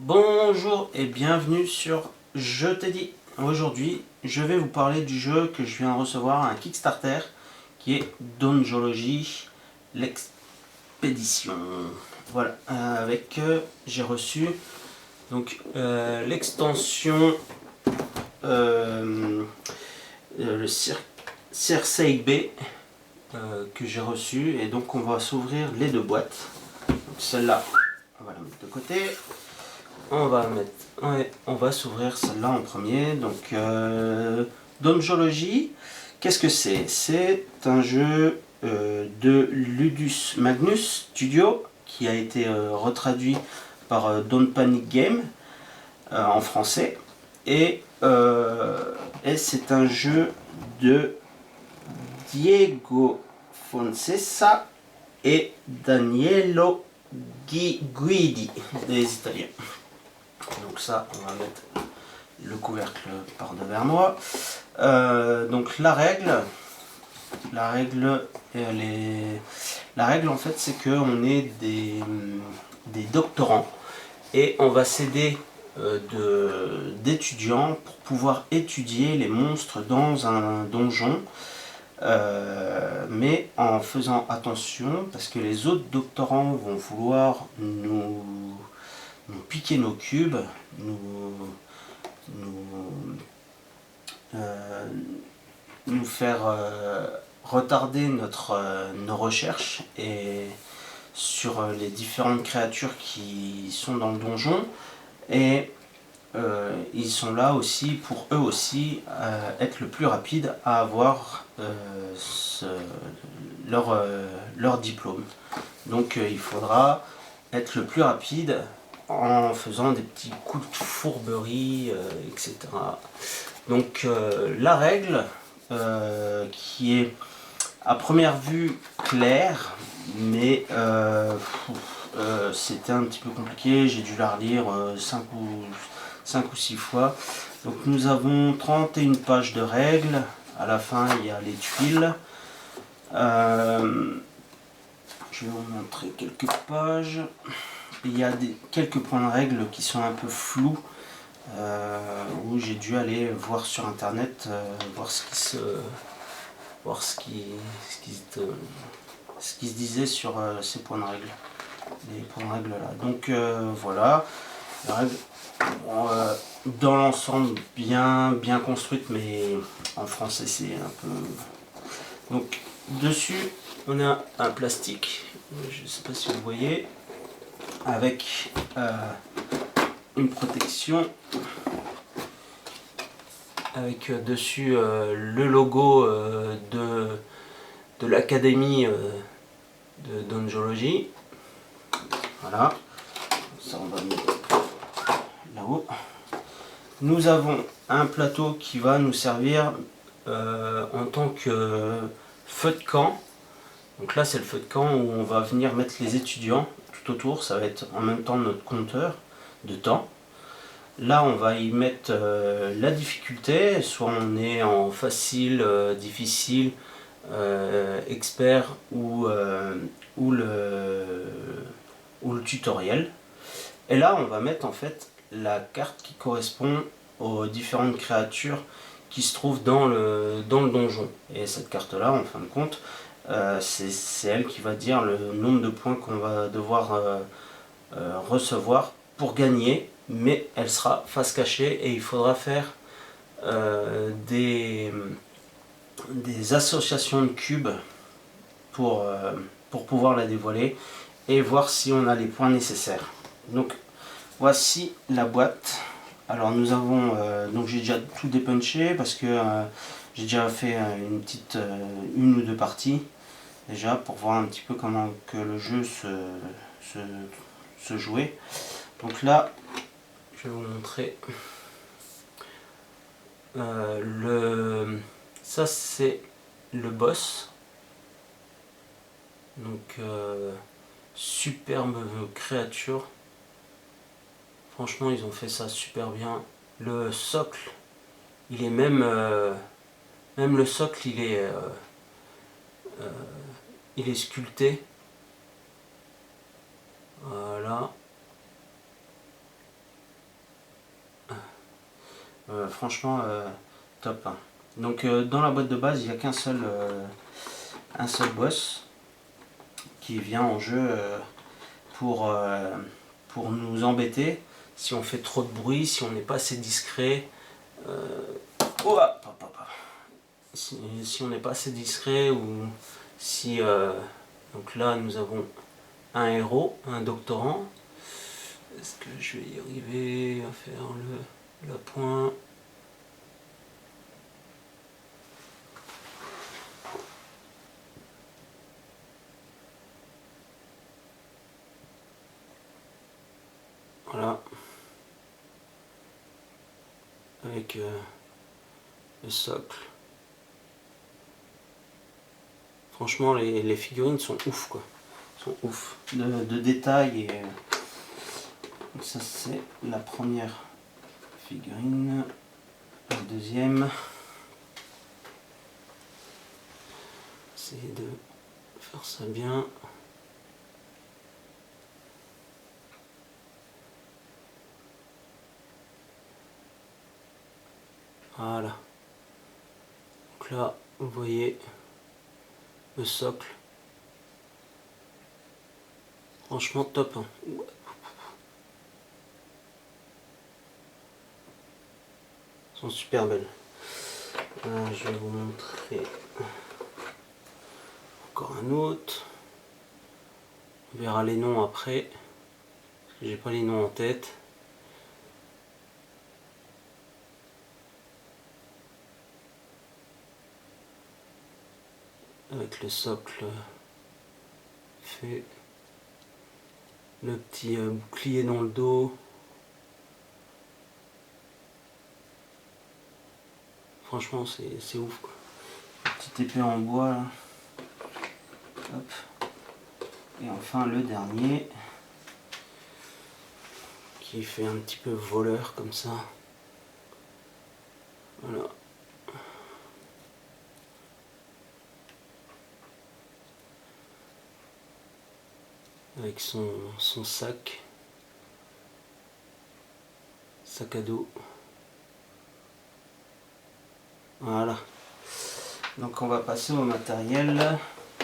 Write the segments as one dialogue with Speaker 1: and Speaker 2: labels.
Speaker 1: Bonjour et bienvenue sur Je t'ai dit. Aujourd'hui, je vais vous parler du jeu que je viens de recevoir, un Kickstarter, qui est Donjology, l'expédition. Voilà, j'ai reçu donc l'extension le Cersei B que j'ai reçu, et donc on va s'ouvrir les deux boîtes. Celle-là, on va la mettre de côté. On va s'ouvrir celle-là en premier. Donc, Donjology, qu'est-ce que c'est? C'est un jeu de Ludus Magnus Studio qui a été retraduit par Don't Panic Game en français. Et c'est un jeu de Diego Foncesa et Danielo Guidi, des Italiens. Donc ça, on va mettre le couvercle par devers moi. Donc la règle en fait, c'est que on est des doctorants et on va s'aider d'étudiants pour pouvoir étudier les monstres dans un donjon. Mais en faisant attention, parce que les autres doctorants vont vouloir nous piquer nos cubes, nous faire retarder nos recherches et sur les différentes créatures qui sont dans le donjon. Et ils sont là aussi pour eux aussi être le plus rapide à avoir leur diplôme. Donc il faudra être le plus rapide en faisant des petits coups de fourberie, etc. Donc la règle qui est à première vue claire, mais c'était un petit peu compliqué, j'ai dû la relire 5 ou 6 fois. Donc nous avons 31 pages de règles, à la fin il y a les tuiles. Je vais vous montrer quelques pages. Il y a quelques points de règles qui sont un peu flous, où j'ai dû aller voir sur internet, voir ce qui se disait sur ces points de règle, les points de règle là. Donc voilà, les règles dans l'ensemble bien construites, mais en français c'est un peu. Donc dessus on a un plastique, je ne sais pas si vous voyez, avec une protection, avec dessus le logo de l'académie de Donjology. Voilà, ça on va mettre là-haut. Nous avons un plateau qui va nous servir en tant que feu de camp. Donc là c'est le feu de camp où on va venir mettre les étudiants tout autour, ça va être en même temps notre compteur de temps. Là on va y mettre la difficulté, soit on est en facile, difficile, expert ou le tutoriel. Et là on va mettre en fait la carte qui correspond aux différentes créatures qui se trouvent dans le donjon. Et cette carte là, en fin de compte, c'est elle qui va dire le nombre de points qu'on va devoir recevoir pour gagner, mais elle sera face cachée et il faudra faire des associations de cubes pour pouvoir la dévoiler et voir si on a les points nécessaires. Donc voici la boîte. Alors nous avons, donc j'ai déjà tout dépunché parce que j'ai déjà fait une ou deux parties déjà pour voir un petit peu comment que le jeu se jouait. Donc là, je vais vous montrer. Ça c'est le boss. Donc superbe créature. Franchement ils ont fait ça super bien. Le socle, il est même le socle il est sculpté. Voilà. Franchement top, hein. Donc dans la boîte de base il n'y a qu'un seul boss qui vient en jeu pour nous embêter si on fait trop de bruit, si on n'est pas assez discret. Si on n'est pas assez discret, ou si donc là nous avons un héros, un doctorant. Est-ce que je vais y arriver à faire le point? Voilà, avec le socle. Franchement les figurines sont ouf quoi, sont ouf de détails. Et donc ça c'est la première figurine, la deuxième. Essayer de faire ça bien. Voilà. Donc là, vous voyez le socle. Franchement top, hein. Elles sont super belles. Je vais vous montrer encore un autre. On verra les noms après. Parce que j'ai pas les noms en tête. Avec le socle fait, le petit bouclier dans le dos. Franchement c'est ouf quoi. Petite épée en bois là. Hop. Et enfin le dernier qui fait un petit peu voleur comme ça. Voilà. Avec son sac à dos. Voilà. Donc on va passer au matériel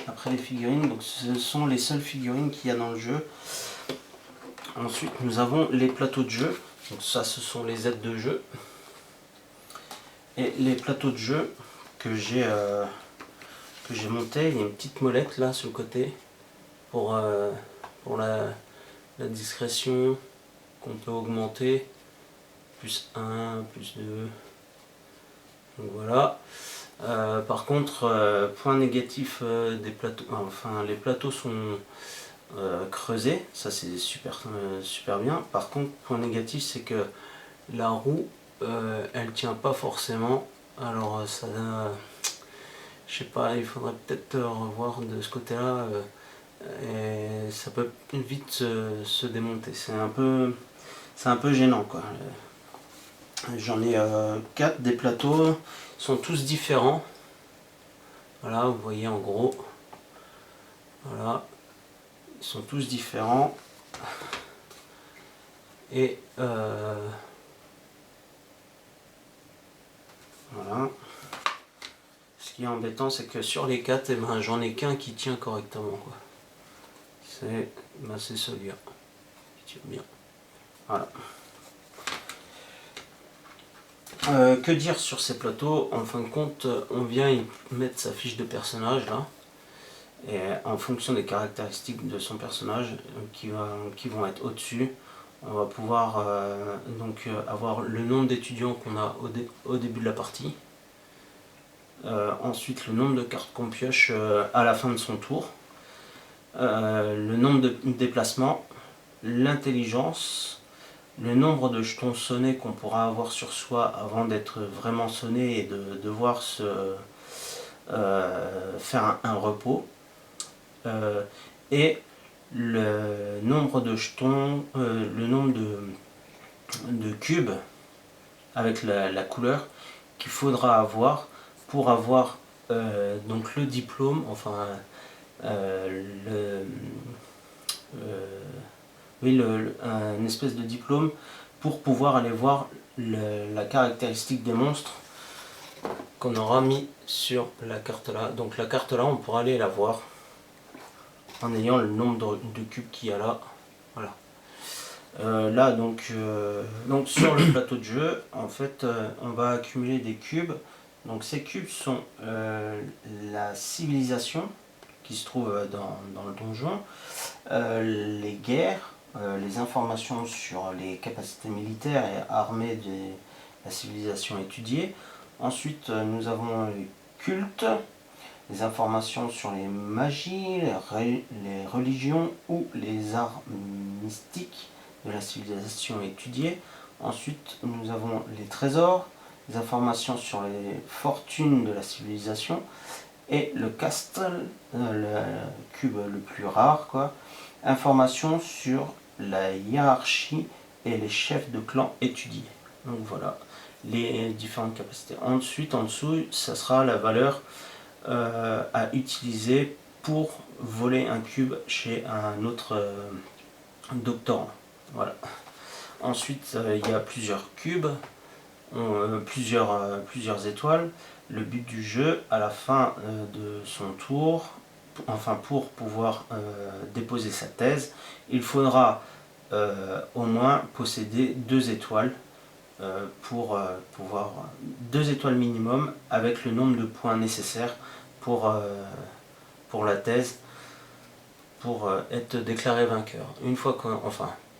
Speaker 1: après les figurines. Donc ce sont les seules figurines qu'il y a dans le jeu. Ensuite nous avons les plateaux de jeu. Donc ça ce sont les aides de jeu. Et les plateaux de jeu que j'ai monté, il y a une petite molette là sur le côté pour la discrétion qu'on peut augmenter. Plus 1, plus 2. Donc voilà. Par contre, point négatif des plateaux, enfin les plateaux sont creusés, ça c'est super bien. Par contre, point négatif c'est que la roue elle tient pas forcément. Alors ça, je sais pas, il faudrait peut-être revoir de ce côté là. Et ça peut vite se démonter. C'est un peu gênant quoi. J'en ai 4 des plateaux, ils sont tous différents. Voilà, vous voyez en gros. Voilà, ils sont tous différents. Et voilà. Ce qui est embêtant, c'est que sur les 4, eh ben, j'en ai qu'un qui tient correctement, quoi. C'est celui-là qui tient bien. Voilà. Que dire sur ces plateaux? En fin de compte, on vient y mettre sa fiche de personnage là, et en fonction des caractéristiques de son personnage qui vont être au-dessus, on va pouvoir donc avoir le nombre d'étudiants qu'on a au début de la partie, ensuite le nombre de cartes qu'on pioche à la fin de son tour, le nombre de déplacements, l'intelligence, le nombre de jetons sonnés qu'on pourra avoir sur soi avant d'être vraiment sonné et de devoir faire un repos, et le nombre de jetons, le nombre de cubes avec la couleur qu'il faudra avoir pour avoir donc le diplôme, enfin oui, un espèce de diplôme pour pouvoir aller voir la caractéristique des monstres qu'on aura mis sur la carte là. Donc la carte là, on pourra aller la voir en ayant le nombre de cubes qu'il y a là. Voilà. Là donc sur le plateau de jeu, en fait, on va accumuler des cubes. Donc ces cubes sont la civilisation qui se trouve dans le donjon, les guerres, les informations sur les capacités militaires et armées de la civilisation étudiée. Ensuite, nous avons les cultes, les informations sur les magies, les religions ou les arts mystiques de la civilisation étudiée. Ensuite, nous avons les trésors, les informations sur les fortunes de la civilisation, et le castle, le cube le plus rare, quoi. Informations sur la hiérarchie et les chefs de clan étudiés. Donc voilà les différentes capacités. Ensuite, en dessous, ça sera la valeur à utiliser pour voler un cube chez un autre doctorant. Voilà. Ensuite, il y a plusieurs cubes, plusieurs étoiles. Le but du jeu, à la fin de son tour, enfin pour pouvoir déposer sa thèse, il faudra au moins posséder 2 étoiles pour pouvoir 2 étoiles minimum avec le nombre de points nécessaires pour la thèse, pour être déclaré vainqueur. Une fois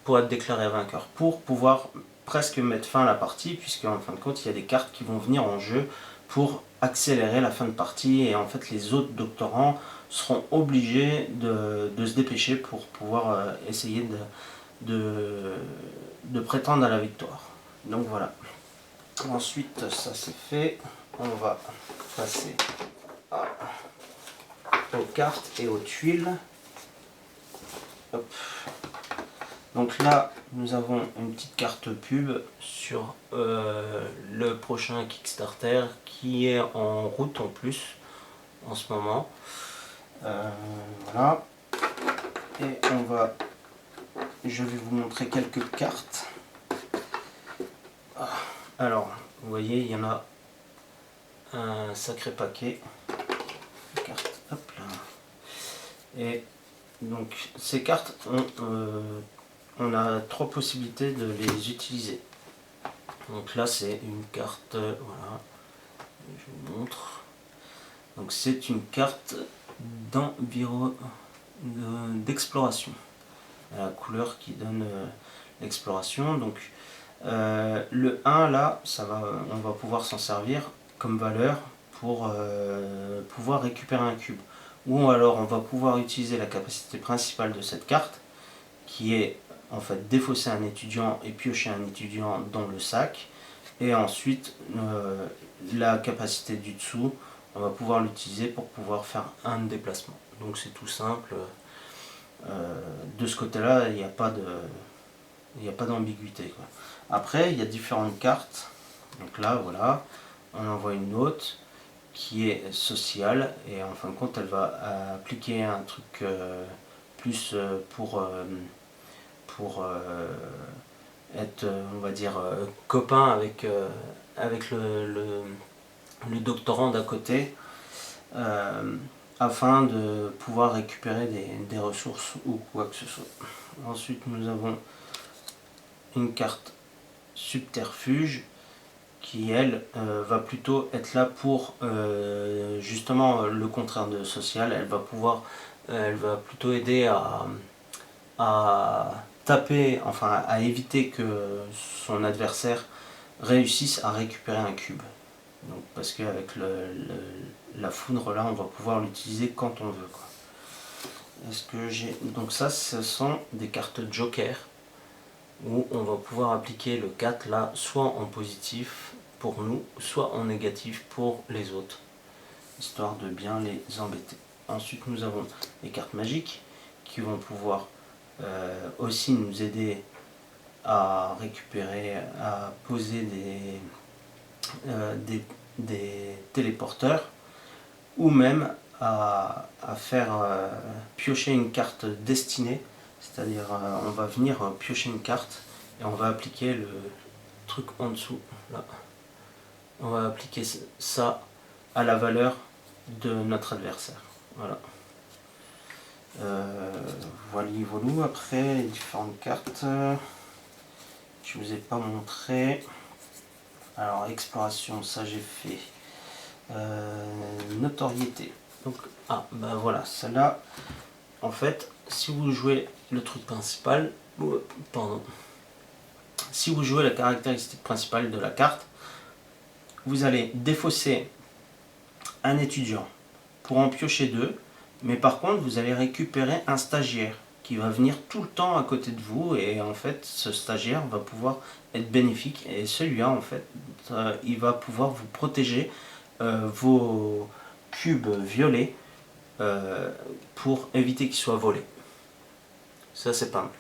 Speaker 1: pour être déclaré vainqueur, pour pouvoir presque mettre fin à la partie, puisque en fin de compte il y a des cartes qui vont venir en jeu pour accélérer la fin de partie, et en fait les autres doctorants seront obligés de se dépêcher pour pouvoir essayer de prétendre à la victoire. Donc voilà. Ensuite, ça c'est fait. On va passer aux cartes et aux tuiles. Hop. Donc là, nous avons une petite carte pub sur le prochain Kickstarter qui est en route en plus en ce moment. Voilà. Et je vais vous montrer quelques cartes. Alors, vous voyez, il y en a un sacré paquet de cartes. Hop là. Et donc, ces cartes, on a 3 possibilités de les utiliser. Donc là, c'est une carte, voilà, je vous montre. Donc c'est une carte d'exploration. La couleur qui donne l'exploration. Donc le 1 là, on va pouvoir s'en servir comme valeur pour pouvoir récupérer un cube. Ou alors on va pouvoir utiliser la capacité principale de cette carte, qui est en fait défausser un étudiant et piocher un étudiant dans le sac. Et ensuite la capacité du dessous, on va pouvoir l'utiliser pour pouvoir faire un déplacement. Donc c'est tout simple. De ce côté là, il n'y a pas d'ambiguïté. Après, il y a différentes cartes. Donc là, voilà, on envoie une note qui est sociale, et en fin de compte, elle va appliquer un truc plus pour être, on va dire, copain avec le doctorant d'à côté, afin de pouvoir récupérer des ressources ou quoi que ce soit. Ensuite, nous avons une carte subterfuge qui, elle, va plutôt être là pour justement le contraire de social. Elle va plutôt aider à taper, enfin à éviter que son adversaire réussisse à récupérer un cube. Donc, parce qu'avec la foudre là, on va pouvoir l'utiliser quand on veut, quoi. Est-ce que j'ai... Donc ça, ce sont des cartes joker, où on va pouvoir appliquer le 4 là, soit en positif pour nous, soit en négatif pour les autres, histoire de bien les embêter. Ensuite, nous avons les cartes magiques qui vont pouvoir aussi nous aider à récupérer, à poser des téléporteurs, ou même à faire piocher une carte destinée, c'est-à-dire on va venir piocher une carte et on va appliquer le truc en dessous là. On va appliquer ça à la valeur de notre adversaire. Voilà. Voilà. Après les différentes cartes, je vous ai pas montré. Alors exploration, ça j'ai fait. Notoriété. Donc voilà, celle-là. En fait, si vous jouez le truc principal, pardon, si vous jouez la caractéristique principale de la carte, vous allez défausser un étudiant pour en piocher 2, mais par contre vous allez récupérer un stagiaire qui va venir tout le temps à côté de vous, et en fait ce stagiaire va pouvoir être bénéfique, et celui-là en fait il va pouvoir vous protéger vos cubes violets pour éviter qu'ils soient volés. Ça c'est pas mal.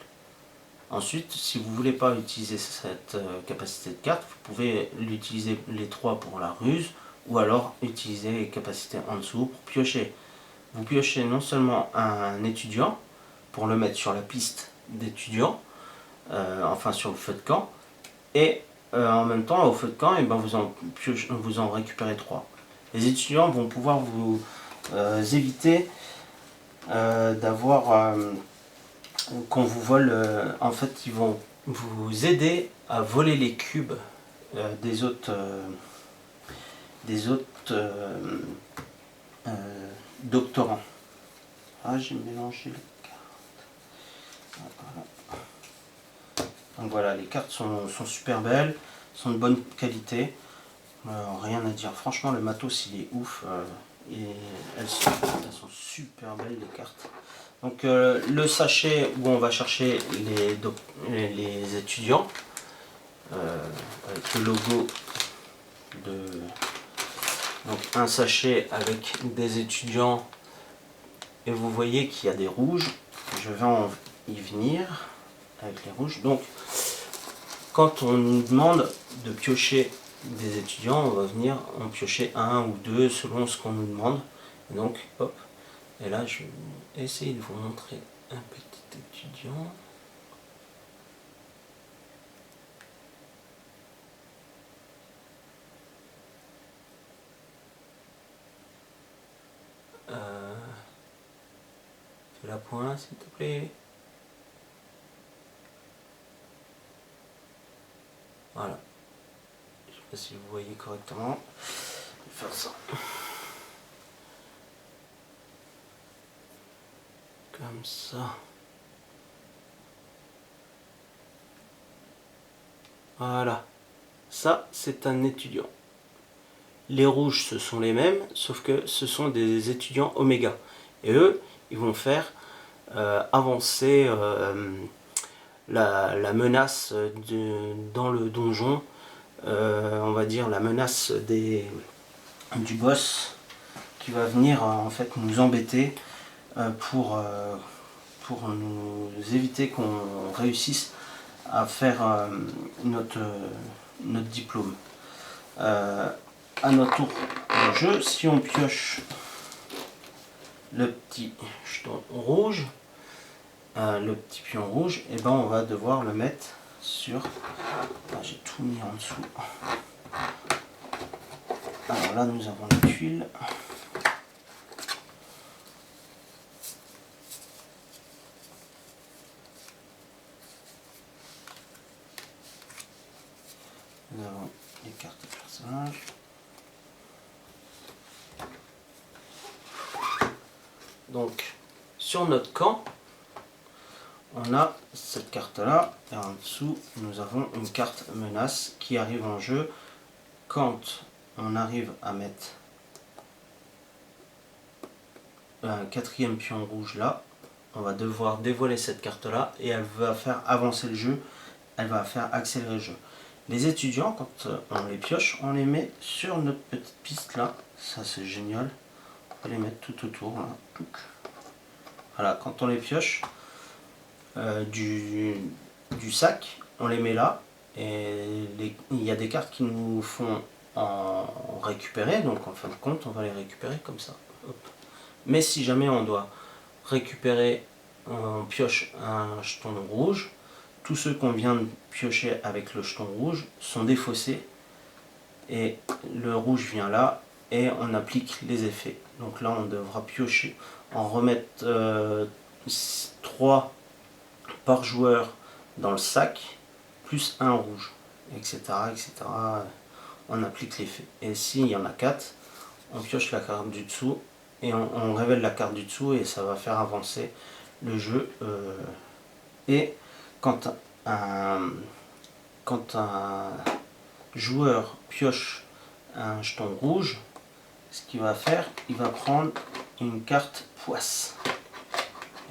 Speaker 1: Ensuite, si vous ne voulez pas utiliser cette capacité de carte, vous pouvez l'utiliser les 3 pour la ruse, ou alors utiliser les capacités en dessous pour piocher. Vous piochez non seulement un étudiant, pour le mettre sur la piste d'étudiants, enfin sur le feu de camp, et en même temps au feu de camp, vous en récupérez 3. Les étudiants vont pouvoir vous éviter d'avoir... qu'on vous vole, en fait ils vont vous aider à voler les cubes des autres doctorants. Ah, j'ai mélangé les cartes. Voilà. Donc voilà, les cartes sont super belles, sont de bonne qualité, rien à dire. Franchement le matos il est ouf, et elles sont super belles les cartes. Donc le sachet où on va chercher les étudiants, avec le logo de... Donc un sachet avec des étudiants, et vous voyez qu'il y a des rouges, je vais y venir avec les rouges. Donc quand on nous demande de piocher des étudiants, on va venir en piocher 1 ou 2 selon ce qu'on nous demande. Et donc hop. Et là, je vais essayer de vous montrer un petit étudiant. Fais la pointe, s'il te plaît. Voilà. Je ne sais pas si vous voyez correctement. Je vais faire ça. Comme ça. Voilà. Ça, c'est un étudiant. Les rouges, ce sont les mêmes, sauf que ce sont des étudiants Oméga. Et eux, ils vont faire avancer la menace dans le donjon. On va dire la menace du boss qui va venir en fait nous embêter pour nous éviter qu'on réussisse à faire notre diplôme. À notre tour de jeu, si on pioche le petit jeton rouge, le petit pion rouge, et ben on va devoir le mettre sur... j'ai tout mis en dessous. Alors là nous avons les tuiles. Nous avons les cartes de personnages. Donc sur notre camp, on a cette carte là, et en dessous nous avons une carte menace qui arrive en jeu quand on arrive à mettre un 4e pion rouge là. On va devoir dévoiler cette carte là, et elle va faire avancer le jeu, elle va faire accélérer le jeu. Les étudiants, quand on les pioche, on les met sur notre petite piste là, ça c'est génial, on peut les mettre tout autour là. Voilà, quand on les pioche du sac, on les met là, et il y a des cartes qui nous font en récupérer, donc en fin de compte on va les récupérer comme ça. Hop. Mais si jamais on doit récupérer, on pioche un jeton rouge, tous ceux qu'on vient de piocher avec le jeton rouge sont défaussés et le rouge vient là et on applique les effets. Donc là on devra piocher, en remettre 3 par joueur dans le sac, plus un rouge, etc. etc. On applique l'effet. Et s'il y en a 4, on pioche la carte du dessous et on révèle la carte du dessous et ça va faire avancer le jeu. Et quand un joueur pioche un jeton rouge, ce qu'il va faire, il va prendre une carte poisse.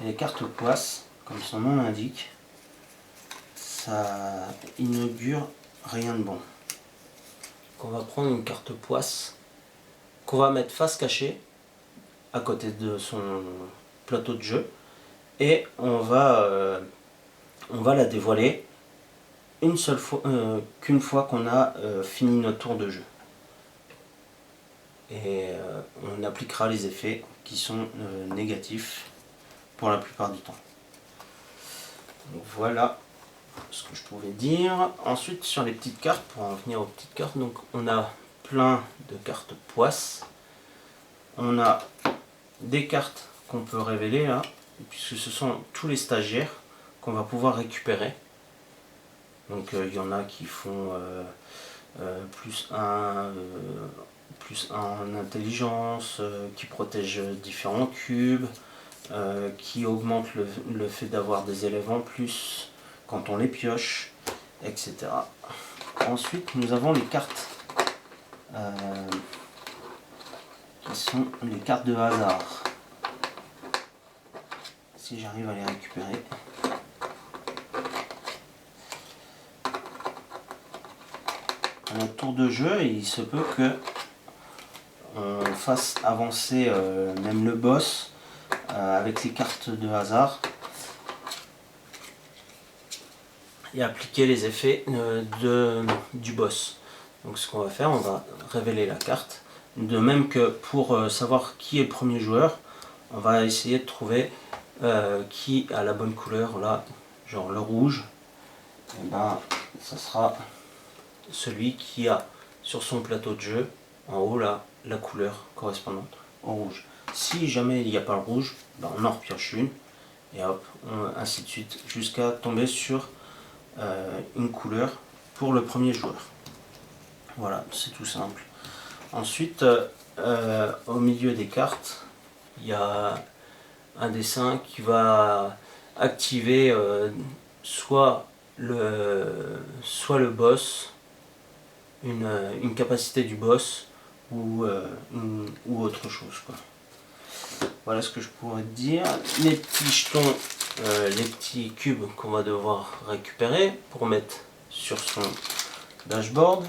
Speaker 1: Et les cartes poisse, comme son nom l'indique, ça inaugure rien de bon. On va prendre une carte poisse qu'on va mettre face cachée à côté de son plateau de jeu et on va la dévoiler une seule fois, qu'une fois qu'on a fini notre tour de jeu. Et on appliquera les effets qui sont négatifs pour la plupart du temps. Donc voilà ce que je pouvais dire. Ensuite sur les petites cartes, pour en venir aux petites cartes, donc on a plein de cartes poisse. On a des cartes qu'on peut révéler là, puisque ce sont tous les stagiaires qu'on va pouvoir récupérer. Donc il y en a qui font plus 1 en intelligence, qui protègent différents cubes, qui augmentent le fait d'avoir des élèves en plus quand on les pioche, etc. Ensuite nous avons les cartes qui sont les cartes de hasard. Si j'arrive à les récupérer. À notre tour de jeu, il se peut que on fasse avancer même le boss avec les cartes de hasard et appliquer les effets du boss. Donc ce qu'on va faire, on va révéler la carte. De même que pour savoir qui est le premier joueur, on va essayer de trouver qui a la bonne couleur, là, genre le rouge. Et ben, ça sera celui qui a sur son plateau de jeu, en haut là, la couleur correspondante au rouge. Si jamais il n'y a pas le rouge, ben on en repioche une, et hop, ainsi de suite, jusqu'à tomber sur une couleur pour le premier joueur. Voilà, c'est tout simple. Ensuite, au milieu des cartes, il y a un dessin qui va activer soit le boss, une capacité du boss ou autre chose, quoi. Voilà ce que je pourrais te dire. Les petits jetons, les petits cubes qu'on va devoir récupérer pour mettre sur son dashboard.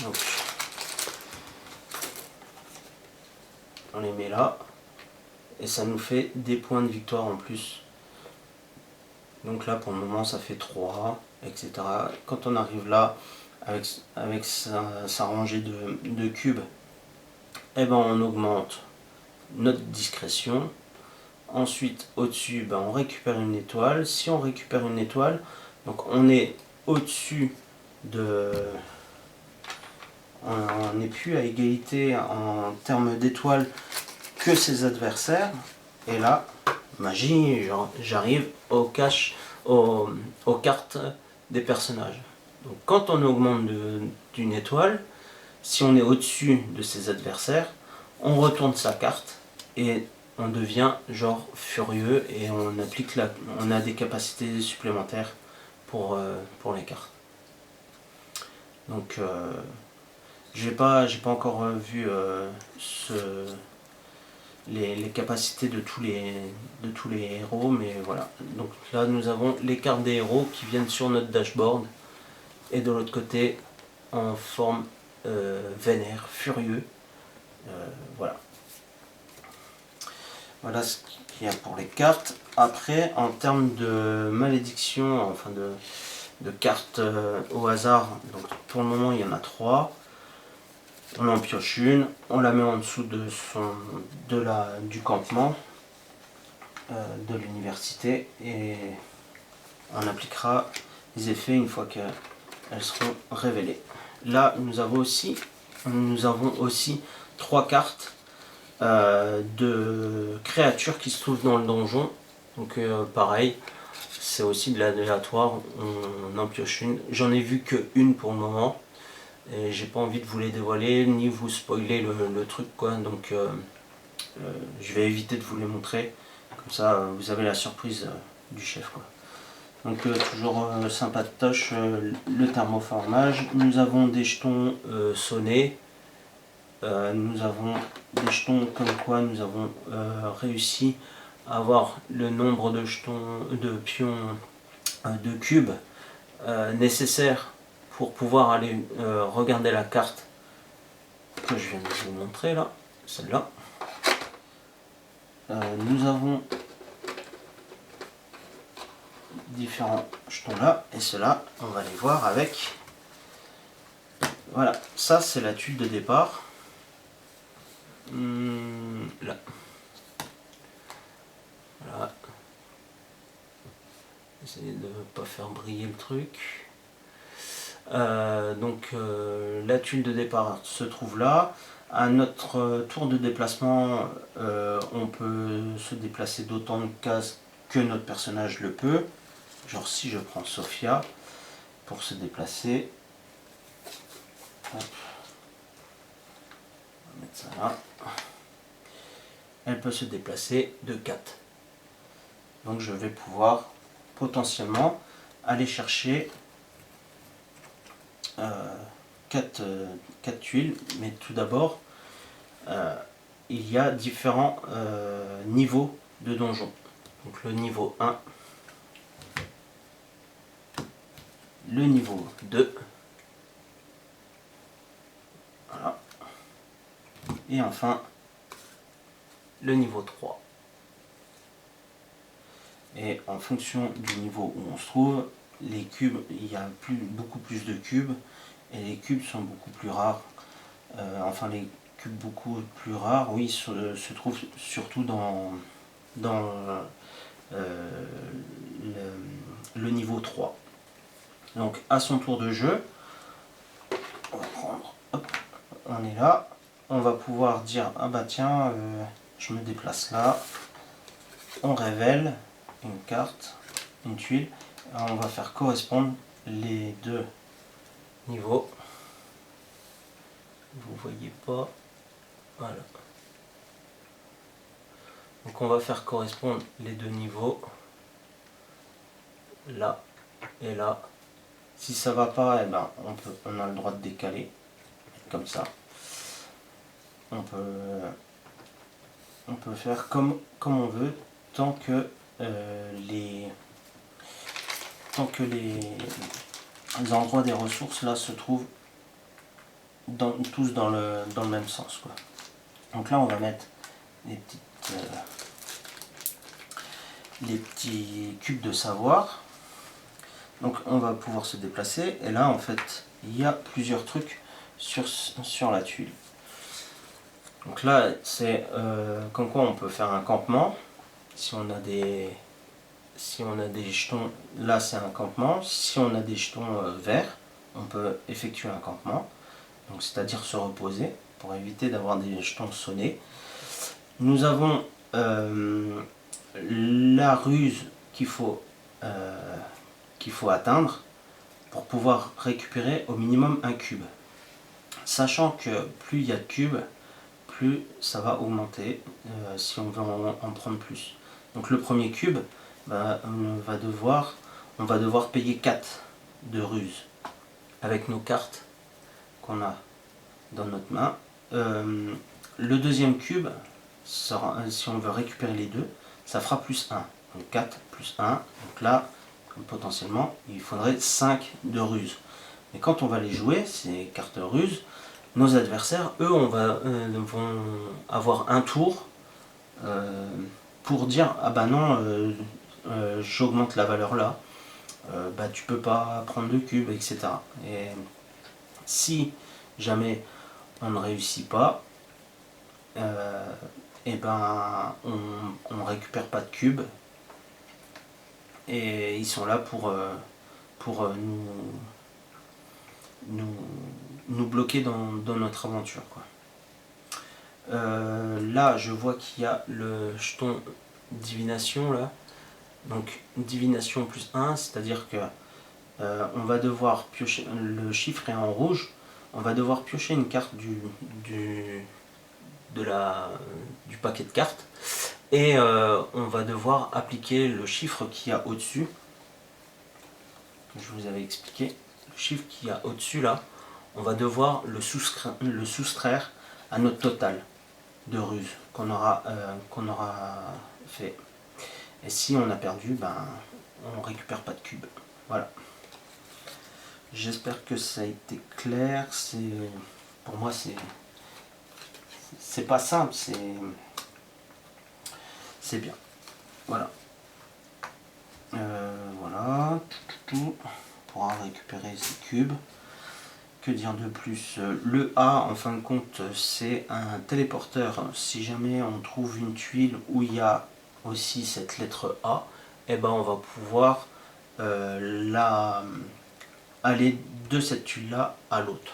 Speaker 1: Donc, on les met là et ça nous fait des points de victoire en plus. Donc là pour le moment ça fait 3, etc. Quand on arrive là avec sa rangée de cubes, et ben on augmente notre discrétion. Ensuite au-dessus, ben on récupère une étoile. Si on récupère une étoile, donc on est au-dessus de... On n'est plus à égalité en termes d'étoiles que ses adversaires. Et là, magie, j'arrive aux cartes des personnages. Donc quand on augmente d'une étoile, si on est au-dessus de ses adversaires, on retourne sa carte et on devient genre furieux et on a des capacités supplémentaires pour les cartes. Donc j'ai pas encore vu les capacités de tous les héros, mais voilà. Donc là nous avons les cartes des héros qui viennent sur notre dashboard et de l'autre côté en forme vénère, furieux. Voilà. Voilà ce qu'il y a pour les cartes. Après, en termes de malédiction, enfin de cartes au hasard, donc pour le moment il y en a 3. On en pioche une, on la met en dessous du campement de l'université et on appliquera les effets une fois qu'elles seront révélées. Là, nous avons aussi 3 cartes de créatures qui se trouvent dans le donjon. Donc pareil, c'est aussi de l'aléatoire, on en pioche une. J'en ai vu que une pour le moment. Et j'ai pas envie de vous les dévoiler, ni vous spoiler le truc quoi. Donc je vais éviter de vous les montrer. Comme ça, vous avez la surprise du chef quoi. Donc toujours sympa de toche, le thermoformage. Nous avons des jetons sonnés. Nous avons des jetons comme quoi nous avons réussi à avoir le nombre de jetons, de pions, de cubes nécessaires pour pouvoir aller regarder la carte que je viens de vous montrer là, celle-là. Nous avons différents jetons là, et ceux-là, on va les voir avec. Voilà, ça c'est la tuile de départ. Là. Voilà. Essayez de ne pas faire briller le truc. La tuile de départ se trouve là. À notre tour de déplacement, on peut se déplacer d'autant de cases que notre personnage le peut. Genre si je prends Sophia pour se déplacer, hop, on va mettre ça là, elle peut se déplacer de 4. Donc je vais pouvoir potentiellement aller chercher 4 tuiles, mais tout d'abord il y a différents niveaux de donjon. Donc le niveau 1, le niveau 2, voilà, et enfin le niveau 3. Et en fonction du niveau où on se trouve, les cubes, il y a beaucoup plus de cubes, et les cubes sont beaucoup plus rares. Enfin les cubes beaucoup plus rares, oui, se trouvent surtout dans le niveau 3. Donc à son tour de jeu, on va prendre, hop, on est là, on va pouvoir dire ah bah tiens, je me déplace là, on révèle une carte, une tuile, on va faire correspondre les deux niveaux. Vous voyez pas, voilà. Donc on va faire correspondre les deux niveaux, là et là. Si ça va pas, eh ben, on a le droit de décaler, comme ça. On peut faire comme on veut, tant que les endroits des ressources là se trouvent tous dans le même sens quoi. Donc là on va mettre les petits cubes de savoir. Donc on va pouvoir se déplacer, et là en fait il y a plusieurs trucs sur la tuile. Donc là c'est comme quoi on peut faire un campement. Si on a des jetons, là c'est un campement. Si on a des jetons verts, on peut effectuer un campement, donc c'est-à-dire se reposer pour éviter d'avoir des jetons sonnés. Nous avons la ruse qu'il faut atteindre pour pouvoir récupérer au minimum un cube. Sachant que plus il y a de cubes, plus ça va augmenter si on veut en prendre plus. Donc le premier cube, on va devoir payer 4 de ruse avec nos cartes qu'on a dans notre main. Le deuxième cube, si on veut récupérer les deux, ça fera plus 1. Donc 4 plus 1. Donc là, potentiellement, il faudrait 5 de ruse. Mais quand on va les jouer, ces cartes ruses, nos adversaires, eux, vont avoir un tour pour dire ah bah non, j'augmente la valeur là, bah tu peux pas prendre de cube, etc. Et si jamais on ne réussit pas, et ben on récupère pas de cube, et ils sont là pour nous bloquer dans notre aventure, quoi. Là je vois qu'il y a le jeton divination là, donc divination plus 1, c'est à dire que on va devoir piocher, le chiffre est en rouge, on va devoir piocher une carte du paquet de cartes, et on va devoir appliquer le chiffre qu'il y a au-dessus, que je vous avais expliqué. Le chiffre qu'il y a au-dessus là, on va devoir le soustraire à notre total de ruse qu'on aura fait. Et si on a perdu, ben on récupère pas de cube. Voilà. J'espère que ça a été clair. Pour moi c'est pas simple, c'est bien. Voilà. Voilà. On pourra récupérer ces cubes. Que dire de plus? Le A, en fin de compte, c'est un téléporteur. Si jamais on trouve une tuile où il y a aussi cette lettre A, et ben on va pouvoir aller de cette tuile là à l'autre,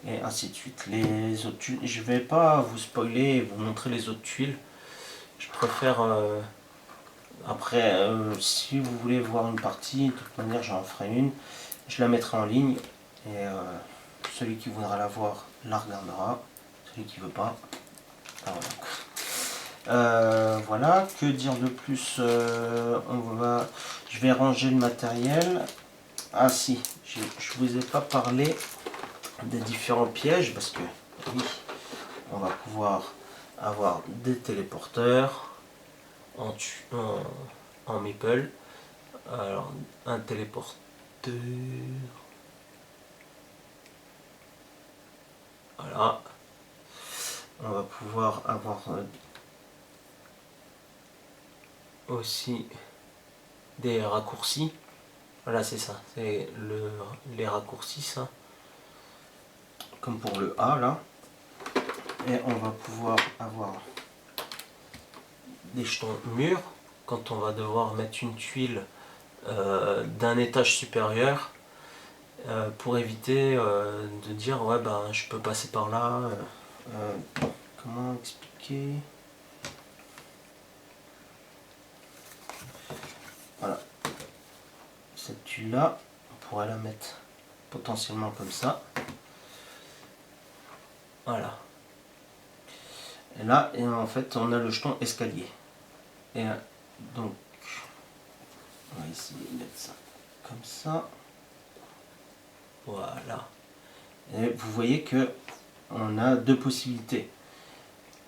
Speaker 1: et ainsi de suite. Les autres tuiles, je vais pas vous spoiler et vous montrer les autres tuiles. Je préfère après, si vous voulez voir une partie, de toute manière j'en ferai une, je la mettrai en ligne, et celui qui voudra la voir la regardera, celui qui veut pas, voilà. Voilà, que dire de plus? Je vais ranger le matériel. Ah si, je vous ai pas parlé des différents pièges, parce que oui, on va pouvoir avoir des téléporteurs en meeple. Alors un téléporteur, voilà, on va pouvoir avoir aussi des raccourcis. Voilà, c'est ça, c'est les raccourcis, ça, comme pour le A là. Et on va pouvoir avoir des jetons murs quand on va devoir mettre une tuile d'un étage supérieur, pour éviter de dire ouais ben je peux passer par là. Comment expliquer? Voilà, cette tuile là, on pourrait la mettre potentiellement comme ça. Voilà. Et là, et en fait, on a le jeton escalier. Et donc, on va essayer de mettre ça comme ça. Voilà. Et vous voyez que on a deux possibilités.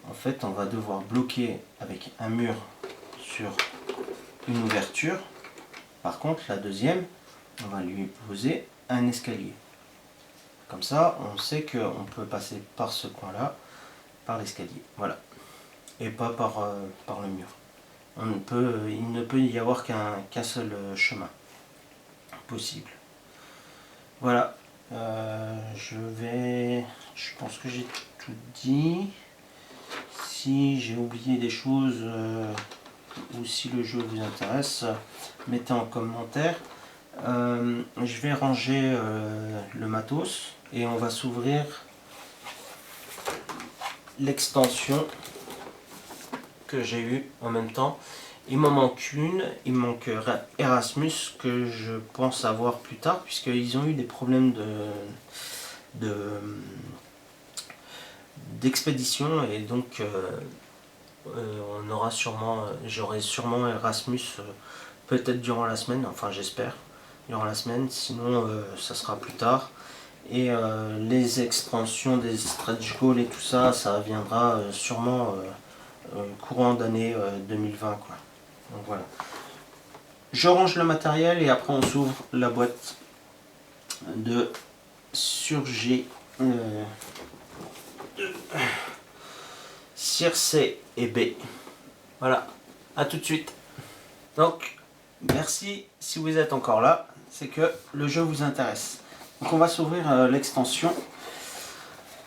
Speaker 1: En fait, on va devoir bloquer avec un mur sur une ouverture. Par contre, la deuxième, on va lui poser un escalier. Comme ça, on sait qu'on peut passer par ce coin-là, par l'escalier. Voilà. Et pas par le mur. Il ne peut y avoir qu'un seul chemin possible. Voilà. Je pense que j'ai tout dit. Si j'ai oublié des choses ou si le jeu vous intéresse, mettez en commentaire. Je vais ranger le matos et on va s'ouvrir l'extension que j'ai eu en même temps. Il m'en manque une, il me manque Erasmus, que je pense avoir plus tard, puisqu'ils ont eu des problèmes d'expédition, et donc j'aurai sûrement Erasmus peut-être durant la semaine, enfin j'espère durant la semaine, sinon ça sera plus tard. Et les extensions des stretch goals et tout ça, ça viendra sûrement courant d'année 2020 quoi. Donc voilà. Je range le matériel et après on s'ouvre la boîte de Surgé, Circe et B. Voilà, à tout de suite. Donc merci si vous êtes encore là, c'est que le jeu vous intéresse. Donc on va s'ouvrir l'extension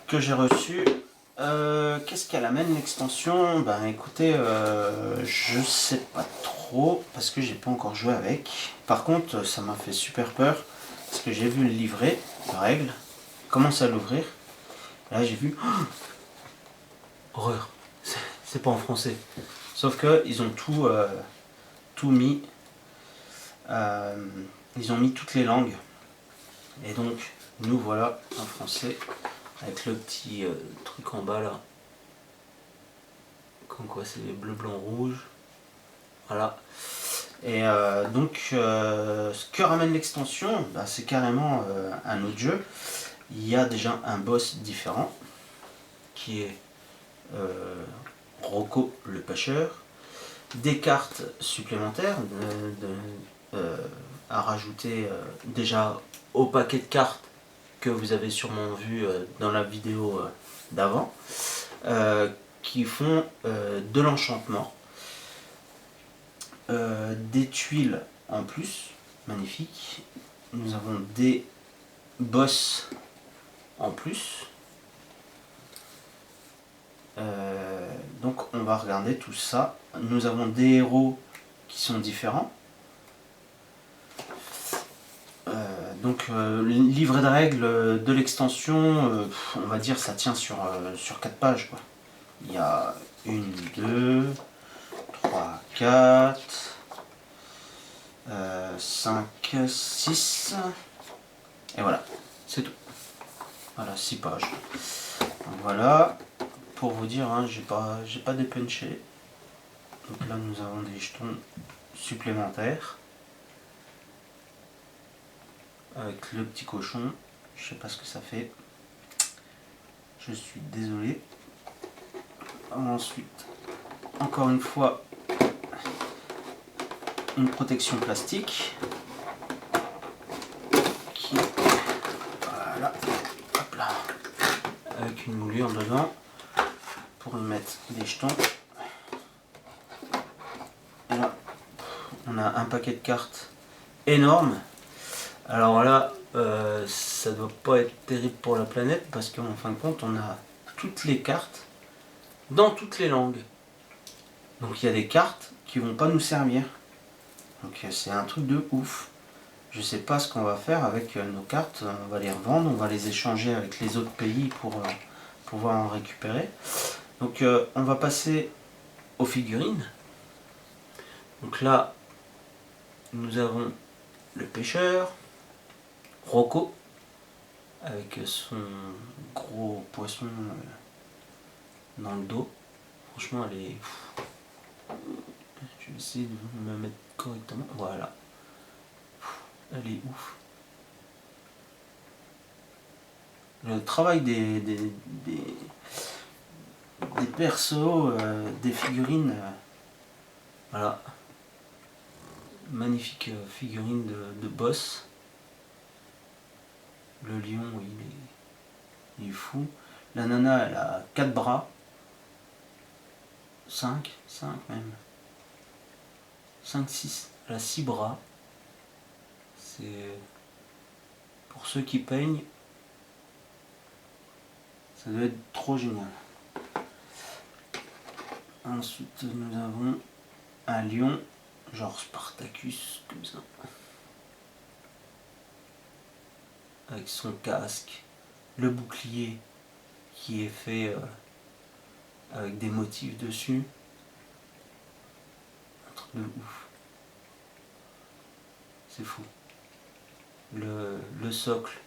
Speaker 1: que j'ai reçue. Qu'est-ce qu'elle amène l'extension? Ben écoutez, je sais pas trop parce que j'ai pas encore joué avec. Par contre, ça m'a fait super peur parce que j'ai vu le livret de règles, commence à l'ouvrir. Là j'ai vu, horreur, c'est pas en français. Sauf que ils ont tout mis, ils ont mis toutes les langues. Et donc nous voilà en français avec le petit truc en bas là. Comme quoi c'est bleu, blanc, rouge. Voilà. Et ce que ramène l'extension, bah, c'est carrément un autre jeu. Il y a déjà un boss différent qui est Rocco le pêcheur. Des cartes supplémentaires à rajouter déjà au paquet de cartes que vous avez sûrement vu dans la vidéo d'avant, qui font de l'enchantement. Des tuiles en plus, magnifique. Nous avons des boss en plus. Donc on va regarder tout ça. Nous avons des héros qui sont différents. Le livret de règles de l'extension, on va dire ça tient sur 4 pages, quoi. Il y a 1, 2, 3, 4, 5, 6, et voilà, c'est tout. Voilà, 6 pages. Donc voilà, pour vous dire, hein, j'ai pas dépunché. Donc là nous avons des jetons supplémentaires. Avec le petit cochon, je sais pas ce que ça fait. Je suis désolé. Ensuite, encore une fois, une protection plastique. Voilà, hop là, avec une moulure dedans pour y mettre des jetons. Et là, on a un paquet de cartes énorme. Alors là, ça doit pas être terrible pour la planète parce qu'en fin de compte, on a toutes les cartes dans toutes les langues. Donc il y a des cartes qui vont pas nous servir. Donc c'est un truc de ouf. Je sais pas ce qu'on va faire avec nos cartes. On va les revendre, on va les échanger avec les autres pays pour pouvoir en récupérer. Donc on va passer aux figurines. Donc là, nous avons le pêcheur, Rocco, avec son gros poisson dans le dos. Franchement, elle est... Je vais essayer de me mettre correctement. Voilà. Elle est ouf. Le travail des persos, des figurines. Voilà. Magnifique figurine de boss. Le lion, il est fou. La nana, elle a 4 bras. 5 même. 5, 6. Elle a 6 bras. C'est... Pour ceux qui peignent, ça doit être trop génial. Ensuite, nous avons un lion, genre Spartacus, comme ça. Avec son casque, le bouclier qui est fait avec des motifs dessus. Un truc de ouf. C'est fou. Le socle,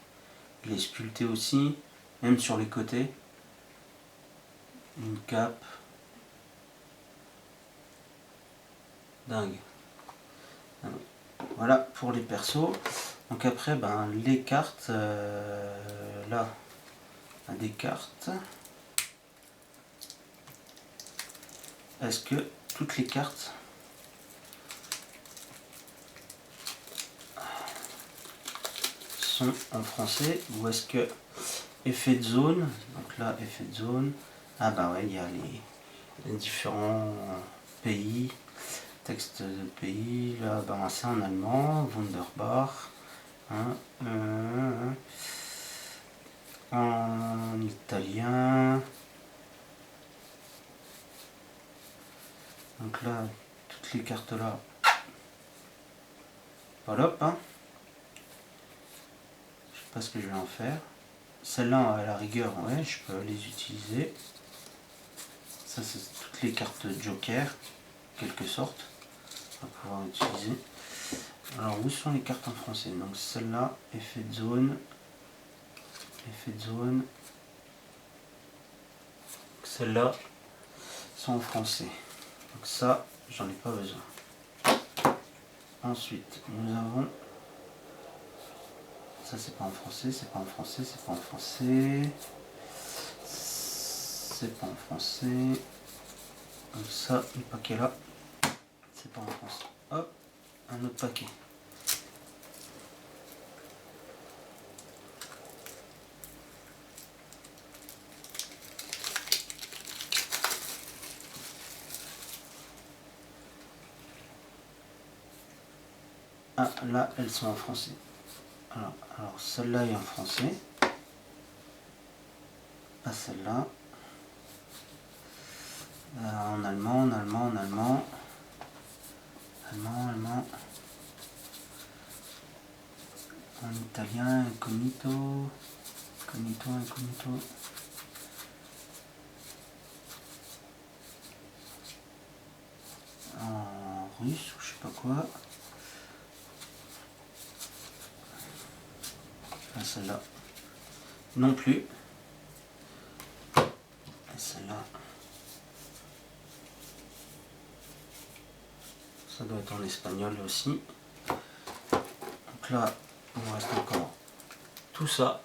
Speaker 1: il est sculpté aussi, même sur les côtés. Une cape. Dingue. Voilà pour les persos. Donc après, ben, les cartes, là, on a des cartes. Est-ce que toutes les cartes sont en français ou est-ce que effet de zone, donc là effet de zone, ah bah ouais, il y a les différents pays, texte de pays, là bah c'est en allemand, Wunderbar, hein, en italien, Donc là, toutes les cartes là, voilà, hein. Je sais pas ce que je vais en faire. Celle-là, à la rigueur, ouais, je peux les utiliser. Ça, c'est toutes les cartes Joker, en quelque sorte, on va pouvoir utiliser. Alors, où sont les cartes en français? Donc, celle-là, effet de zone. Effet de zone. Celle-là sont en français. Donc, ça, j'en ai pas besoin. Ensuite, nous avons. Ça, c'est pas en français, c'est pas en français, c'est pas en français. C'est pas en français. Donc, ça, le paquet là, c'est pas en français. Hop, un autre paquet. Ah, là, elles sont en français. Alors celle-là est en français. Pas celle-là. En allemand, en allemand, en allemand. Allemand, allemand. En italien, incognito. Incognito, incognito. En russe ou je sais pas quoi. Ah, celle-là non plus. Et celle-là, ça doit être en espagnol aussi. Donc là, il me reste encore tout ça.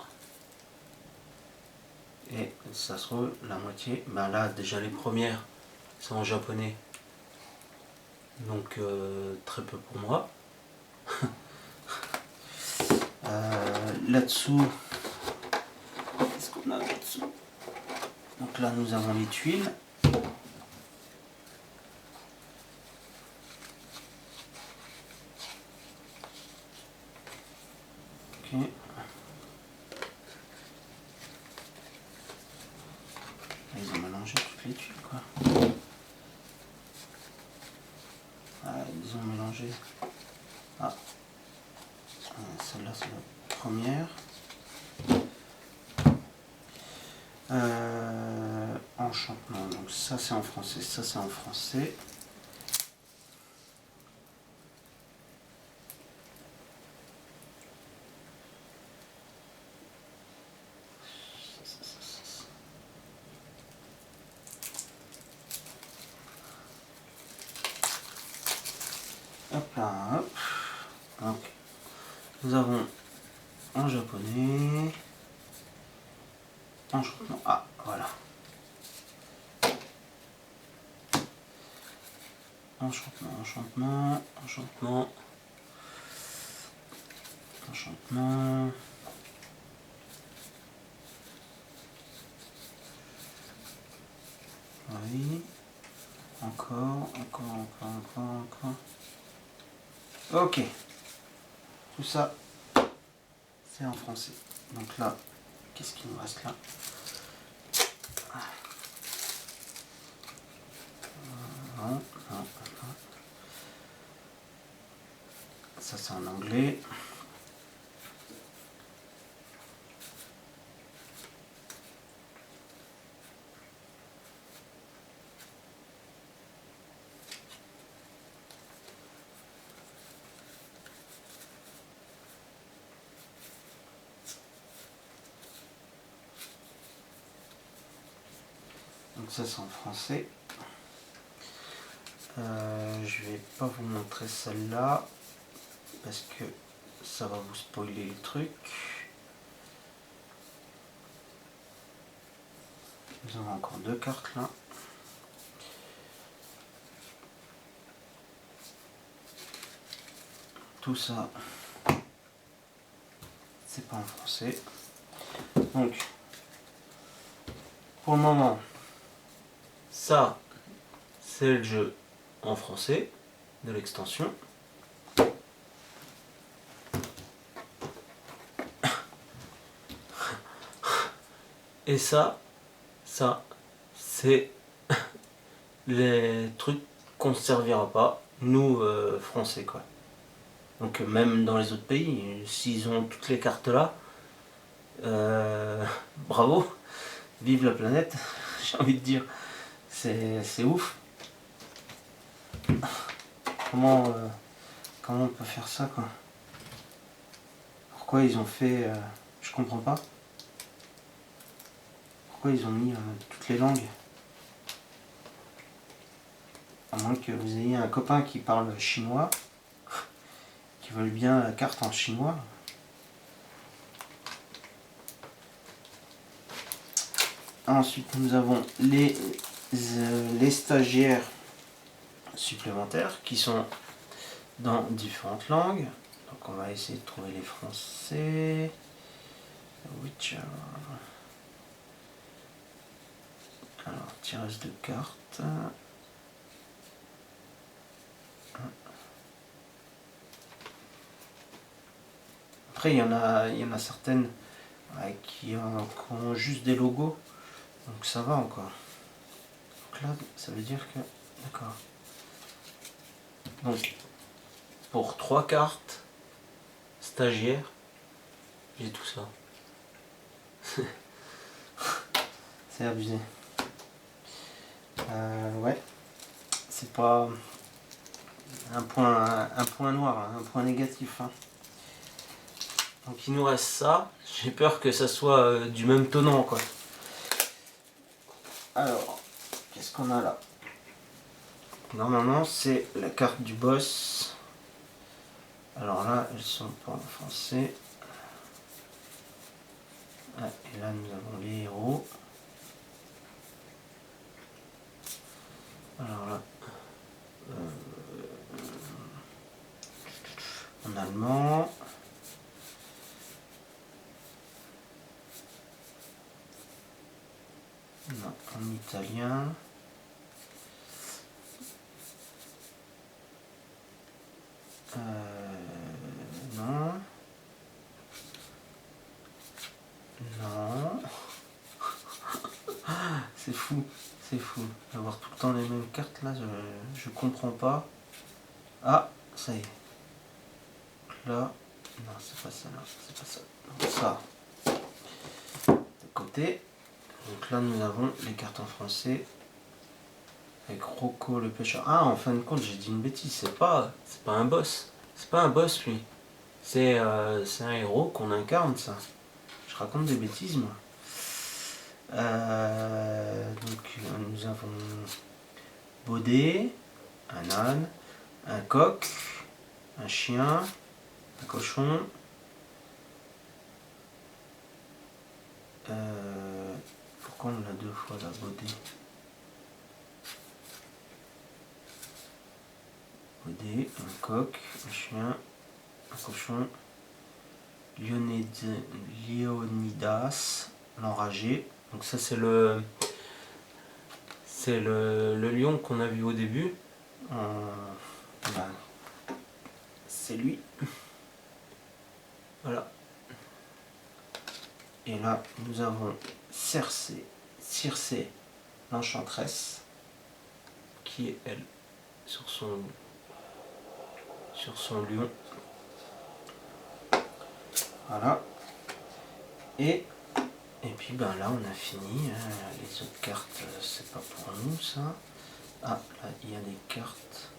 Speaker 1: Et ça se trouve, la moitié, ben là déjà les premières sont en japonais. Donc très peu pour moi. Là-dessous, qu'est-ce qu'on a là-dessous? Donc là nous avons les tuiles. Ok. Ils ont mélangé toutes les tuiles quoi. Ah, ils ont mélangé. Ah, celle-là c'est la première. Enchantement, donc ça c'est en français, ça c'est en français. Hop là, hop. Donc, nous avons en japonais. Enchantement. Ah, voilà. Enchantement, enchantement, enchantement. Enchantement. Oui. Encore, encore, encore, encore, encore. Ok. Tout ça, c'est en français. Donc là, qu'est-ce qu'il nous reste là? Non, non, non. Ça c'est en anglais. Donc ça c'est en français. Je vais pas vous montrer celle-là parce que ça va vous spoiler le truc. Nous avons encore deux cartes là. Tout ça, c'est pas en français. Donc, pour le moment, ça, c'est le jeu en français de l'extension. Et ça, c'est les trucs qu'on ne servira pas, nous français quoi. Donc même dans les autres pays, s'ils ont toutes les cartes là, bravo, vive la planète, j'ai envie de dire, c'est ouf. Comment on peut faire ça quoi? Pourquoi ils ont fait, je comprends pas. Pourquoi ils ont mis toutes les langues? À moins que vous ayez un copain qui parle chinois, qui veuille bien la carte en chinois. Ensuite, nous avons les stagiaires supplémentaires qui sont dans différentes langues. Donc on va essayer de trouver les français. Witcher. Alors, tirage de cartes. Après, il y en a certaines qui ont juste des logos. Donc ça va encore. Donc là, ça veut dire que... D'accord. Donc, pour 3 cartes stagiaires, j'ai tout ça. C'est abusé. Ouais. C'est pas un point noir, hein, un point négatif. Hein. Donc il nous reste ça. J'ai peur que ça soit du même tenant quoi. Alors, qu'est-ce qu'on a là? Normalement c'est la carte du boss. Alors là, elles sont pas en français. Ah, et là nous avons les héros. Alors là, en allemand. Non, en italien. Non. Non. C'est fou, c'est fou. D'avoir tout le temps les mêmes cartes là, je comprends pas. Ah, ça y est. Là, non, c'est pas ça là, c'est pas ça. Donc ça, de côté. Donc là, nous avons les cartes en français. Avec Rocco le pêcheur. Ah, en fin de compte, j'ai dit une bêtise, c'est pas un boss. C'est pas un boss lui. C'est un héros qu'on incarne ça. Je raconte des bêtises moi. Donc nous avons Baudet, un âne, un coq, un chien, un cochon. Pourquoi on l'a 2 fois la Baudet? Baudet, un coq, un chien, un cochon, Léonidas, l'enragé. Donc ça c'est le lion qu'on a vu au début. C'est lui. Voilà. Et là nous avons Circé, l'enchanteresse, qui est elle sur son lion. Voilà. Et puis ben là on a fini. Les autres cartes c'est pas pour nous ça. Ah là il y a des cartes.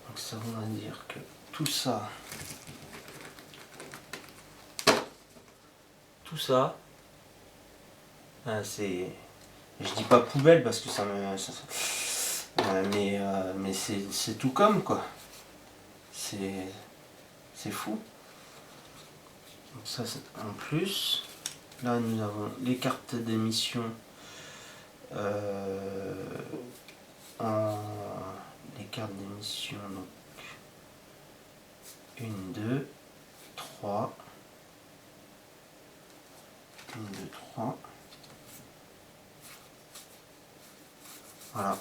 Speaker 1: Donc ça voudrait dire que tout ça, c'est, je dis pas poubelle parce que ça me, mais c'est tout comme quoi. C'est fou. Donc ça c'est en plus. Là nous avons les cartes d'émission les cartes d'émission donc 1, 2, 3. 1, 2, 3. Voilà.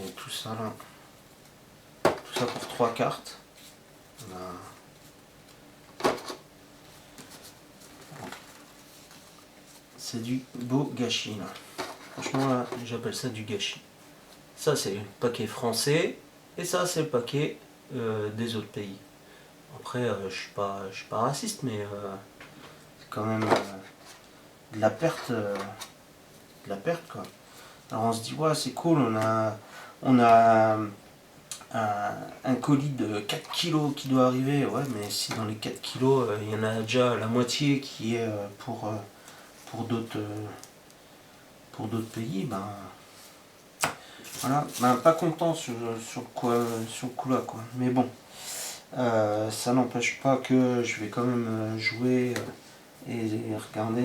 Speaker 1: Et tout ça là. Tout ça pour 3 cartes. C'est du beau gâchis là. Franchement là, j'appelle ça du gâchis. Ça c'est le paquet français. Et ça, c'est le paquet des autres pays. Après, je suis pas raciste, mais c'est quand même de la perte, quoi. Alors on se dit ouais, c'est cool, on a un colis de 4 kilos qui doit arriver. Ouais, mais si dans les 4 kilos, il y en a déjà la moitié qui est pour d'autres pays, ben voilà, ben pas content sur le coup là, quoi. Mais bon, ça n'empêche pas que je vais quand même jouer et regarder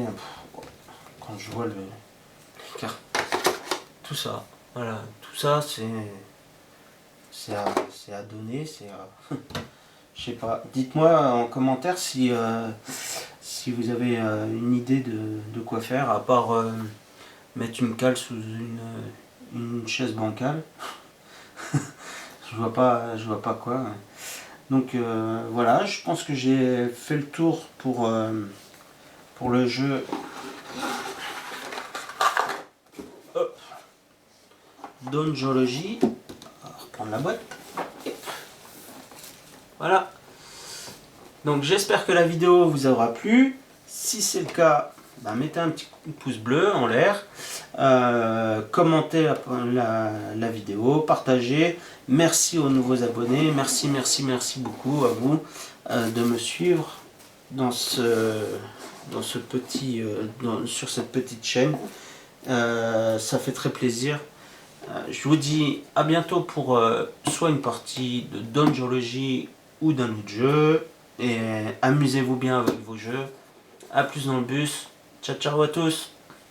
Speaker 1: quand je vois tout ça. Voilà, tout ça c'est à donner, c'est à je sais pas. Dites-moi en commentaire si vous avez une idée de quoi faire, à part mettre une cale sous une chaise bancale. Je vois pas quoi. Donc voilà, je pense que j'ai fait le tour pour le jeu. Hop. Dawn Geology. On va reprendre la boîte. Voilà. Donc j'espère que la vidéo vous aura plu. Si c'est le cas, ben, mettez un petit pouce bleu en l'air. Commentez la vidéo, partagez. Merci aux nouveaux abonnés. Merci beaucoup à vous de me suivre dans sur cette petite chaîne. Ça fait très plaisir. Je vous dis à bientôt pour soit une partie de Dawn Geology ou d'un autre jeu. Et amusez-vous bien avec vos jeux. A plus dans le bus. Ciao ciao à tous.